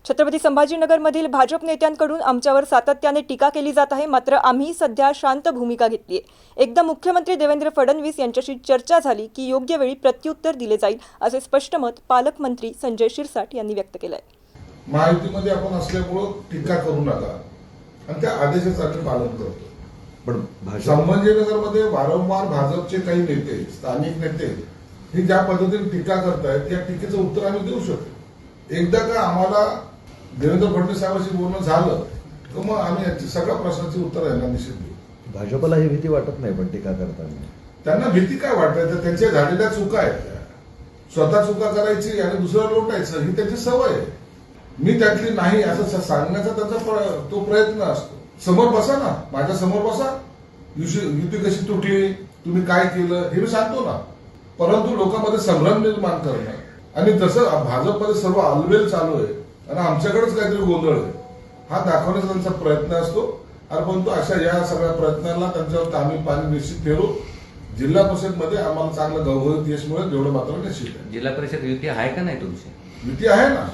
छत्रपती संभाजीनगरमधील भाजप नेत्यांकडून आमच्यावर सातत्याने टीका केली जात आहे। मात्र आम्ही सध्या शांत भूमिका घेतली आहे। एकदा मुख्यमंत्री देवेंद्र फडणवीस यांच्याशी चर्चा झाली की योग्य वेळी प्रत्युत्तर दिले जाईल, असे स्पष्ट मत पालकमंत्री संजय शिरसाट यांनी व्यक्त केले आहे। महायुतीमध्ये आपण असल्यामुळे टीका करू नका आणि त्या आदेशाचं आम्ही पालन करतो। पण संभाजीनगरमध्ये वारंवार भाजपचे काही नेते, स्थानिक नेते हे ज्या पद्धतीने टीका करतायत त्या टीकेचं उत्तर आम्ही देऊ शकतो। एकदा का आम्हाला देवेंद्र फडणवीस साहेबांशी बोलणं झालं तर मग आम्ही याची सगळ्या प्रश्नाची उत्तर यांना निश्चित देऊ। भाजपला ही भीती वाटत नाही पण टीका करताना? त्यांना भीती काय वाटत? त्यांच्या झालेल्या चुका आहेत त्या। स्वतः चुका करायची आणि दुसरं लोटायचं ही त्यांची सवय आहे। मी त्यातली नाही असं सांगण्याचा त्यांचा तो प्रयत्न असतो। समोर बसा ना, माझ्या समोर बसा, युती कशी तुटली, तुम्ही काय केलं हे मी सांगतो ना। परंतु लोकांमध्ये संभ्रम निर्माण करणं आणि तसं भाजपमध्ये सर्व आलबेल चालू आहे आणि आमच्याकडेच काहीतरी गोंधळ आहे हा दाखवण्याचा त्यांचा प्रयत्न असतो। परंतु अशा या सगळ्या प्रयत्नांना त्यांच्यावर आम्ही पाणी निश्चित फेरू। जिल्हा परिषदमध्ये आम्हाला चांगलं घवघवीत यश मिळेल एवढं मात्र निश्चित आहे। जिल्हा परिषद युती आहे का नाही तुमची? युती आहे ना,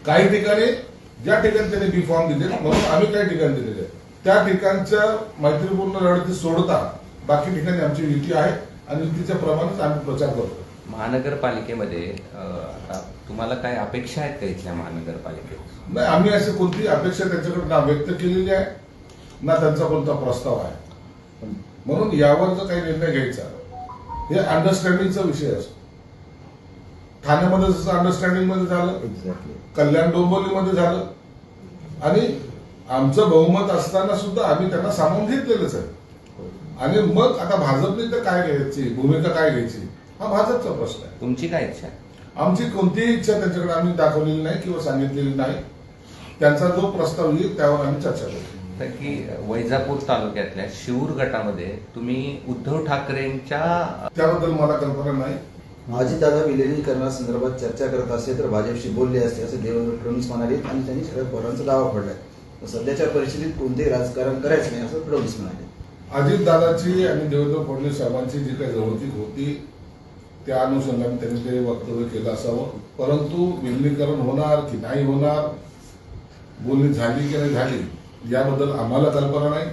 काही ठिकाणी ज्या ठिकाणी त्यांनी बी फॉर्म दिले म्हणून आम्ही काही ठिकाणी दिलेले त्या ठिकाणच्या मैत्रीपूर्ण लढती सोडता बाकी ठिकाणी आमची युती आहे आणि युतीच्या प्रमाणेच आम्ही प्रचार करतो। महानगरपालिकेमध्ये आता तुम्हाला काय अपेक्षा आहेत का इथल्या महानगरपालिकेत? नाही, आम्ही अशी कोणती अपेक्षा त्यांच्याकडे ना व्यक्त केलेली आहे ना त्यांचा कोणता प्रस्ताव आहे। म्हणून यावर जर काही निर्णय घ्यायचा हे अंडरस्टँडिंगचा विषय असतो। ठाण्यामध्ये जसं अंडरस्टँडिंग मध्ये झालं, कल्याण डोंबिवलीमध्ये झालं आणि आमचं बहुमत असताना सुद्धा आम्ही त्यांना सामावून घेतलेलंच आहे। आणि मग आता भाजपने तर काय घ्यायची भूमिका, काय घ्यायची हा भाजपचा प्रश्न आहे। तुमची काय इच्छा आहे? आमची कोणतीही इच्छा त्यांच्याकडे आम्ही दाखवलेली नाही किंवा सांगितलेली नाही। त्यांचा जो प्रस्ताव येईल त्यावर आम्ही चर्चा करू। तर की वैजापूर तालुक्यातल्या शिऊर गटामध्ये तुम्ही उद्धव ठाकरेंच्या त्याबद्दल मला कल्पना नाही। अजितदादा विलिनीकरणासंदर्भात चर्चा करत असते तर भाजपशी बोलले असते असं देवेंद्र फडणवीस म्हणाले आणि त्यांनी शरद पवारांचा दावा फोडलाय। सध्याच्या परिस्थितीत कोणतेही राजकारण करायचं नाही असं फडणवीस म्हणाले। अजितदादाची आणि देवेंद्र फडणवीस साहेबांची जी काही जवळीक होती त्या अनुषंगाने त्यांनी ते वक्तव्य केलं असावं। परंतु विलिनीकरण होणार की नाही होणार, बोलणी झाली की नाही झाली याबद्दल आम्हाला कल्पना नाही।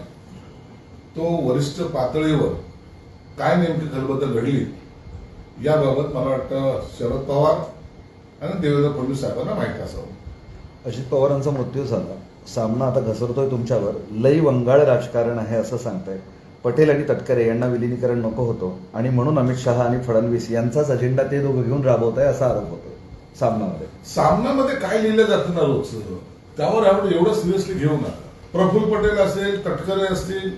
तो वरिष्ठ पातळीवर काय नेमकी खलबद्दल घडली याबाबत मला वाटतं शरद पवार आणि देवेंद्र फडणवीस साहेबांना माहिती असावं। अजित पवारांचा मृत्यू झाला, सामना आता घसरतोय तुमच्यावर, लई वंगाळ राजकारण आहे असं सांगताय। पटेल आणि तटकरे यांना विलिनीकरण नको होतं आणि म्हणून अमित शहा आणि फडणवीस यांचाच अजेंडा ते दोघं घेऊन राबवत आहे असा आरोप होतो सामनामध्ये काय लिहिलं जातं ना रोज त्यावर एवढं सिरियसली घेऊ नका। प्रफुल्ल पटेल असेल, तटकरे असतील,